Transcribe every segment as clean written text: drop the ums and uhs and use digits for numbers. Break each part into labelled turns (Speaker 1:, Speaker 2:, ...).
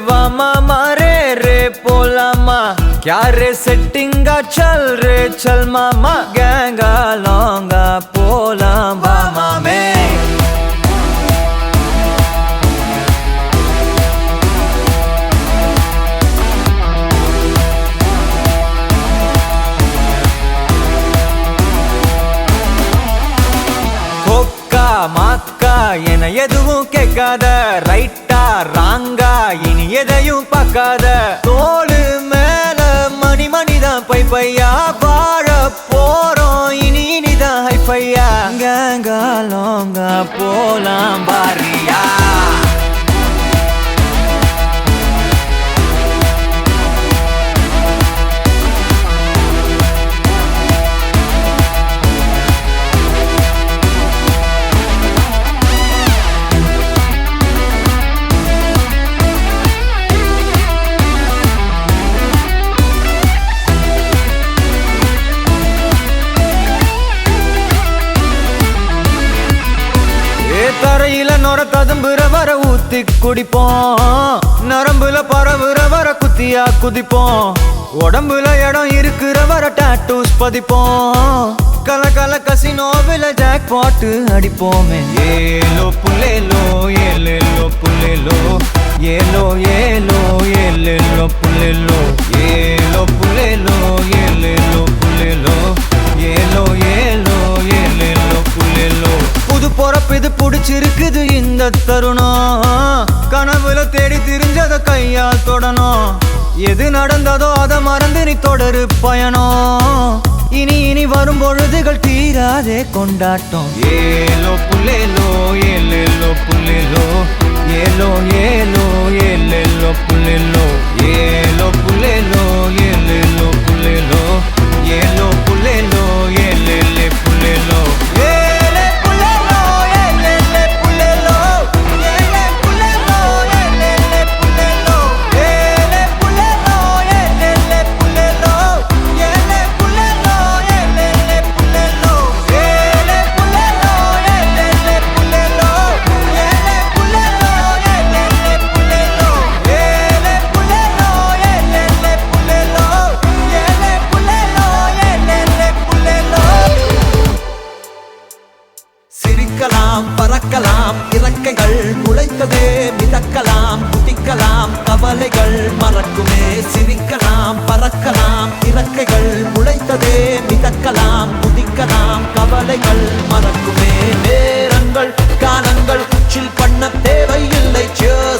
Speaker 1: वामा मारे रे पोलामा क्या रे सेटिंगा चल रे चल मामा गैंगा लौंगा पोला वामा में மாக்கா என எதுவும் கேட்காத ரைட்டா ராங்கா இனி எதையும் பார்க்காத தோளு மேல மணி மணிதான் பை பையா வாழ போறோம் இனி இனிதான் ஹைஃபையா கேங்கா லோங்கா போலாம் பாரியா தரையில நொர ததும்புற வர ஊத்தி குடிப்போம் நரம்புல பரவுற வர குத்தியா குதிப்போம் உடம்புல இடம் இருக்கிற வர டாட்டூஸ் பதிப்போம் கல கல கசினோவில ஜாக் பாட்டு அடிப்போமே ஏலோ புல்லேலோ ஏலேலோ புல்லேலோ ஏலோ ஏலோ ஏலேலோ புல்லேலோ ஏலோ புல்லேலோ ஏலேலோ புல்லேலோ ஏலோ ஏலோ ஏலேலோ புல்லேலோ புது பொறப்பு இது புடிச்சிருக்குது இந்த தருணம் கனவுல தேடி திரிஞ்சத கையால் தொடணும் எது நடந்ததோ அதை மறந்து நீ தொடரு பயணம் இனி இனி வரும் பொழுதுகள் தீராதே கொண்டாட்டம் ஏலோ புல்லேலோ ஏலேலோ புல்லேலோ ஏலோ ஏலோ ஏலேலோ புல்லேலோ ஏலோ புல்லேலோ ஏலேலோ புல்லேலோ ஏலோ புல்லேலோ ஏலேலே புல்லேலோ
Speaker 2: பறக்கலாம் இறக்கைகள் முளைத்ததே மிதக்கலாம் குதிக்கலாம் கவலைகள் மறக்குமே சிரிக்கலாம் பறக்கலாம் இறக்கைகள் முளைத்ததே மிதக்கலாம் குதிக்கலாம் கவலைகள் மறக்குமே நேரங்கள் காலங்கள் சில் பண்ண தேவையில்லை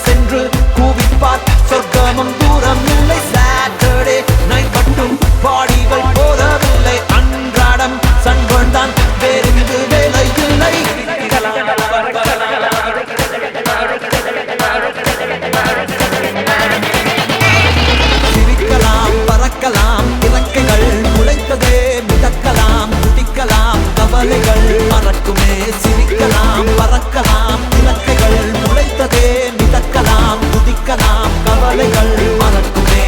Speaker 2: சென்று கூவிப்பார் சொர்க்கமும் தூரம் இல்லை சாட்டர்டே நைட் மட்டும் பாடிகள் போதவில்லை அன்றாடம் சண்பன் தான் வேறு வேலை இல்லை சிரிக்கலாம் பறக்கலாம் இறக்கைகள் முளைத்ததே மிதக்கலாம் குதிக்கலாம் கவலைகள் மறக்குமே சிரிக்கலாம் பறக்கலாம் இறக்கைகள் முளைத்ததே மிதக்கலாம் குதிக்கலாம் கவலைகள் மறக்குமே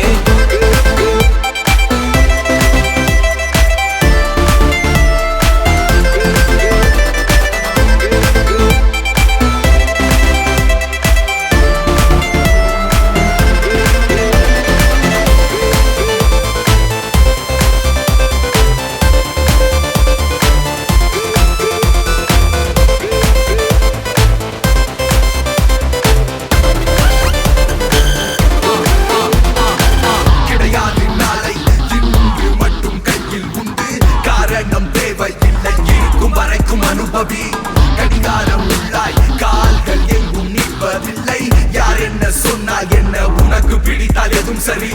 Speaker 2: கடிகாரம் உள்ளாய் கால்கள் எங்கும் நிற்பதில்லை யார் என்ன சொன்னால் என்ன உனக்கு பிடித்தால் எதுவும் சரி